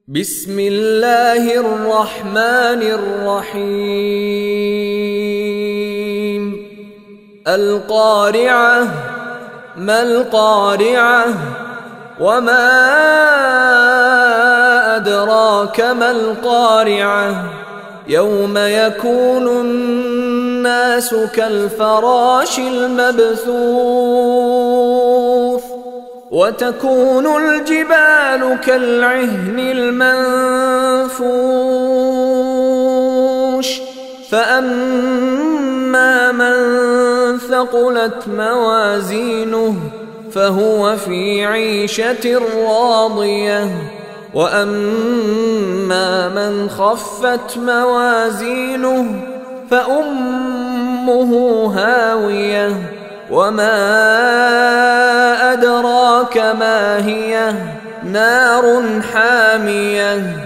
بسم الله الرحمن الرحيم القارعة ما القارعة وما أدراك ما القارعة يوم يكون الناس كالفراش المبثوث وتكون الجبال كالعهن المنفوش فأما من ثقلت موازينه فهو في عيشة راضية وأما من خفت موازينه فأمه هاوية وما أدراك ما هي نار حامية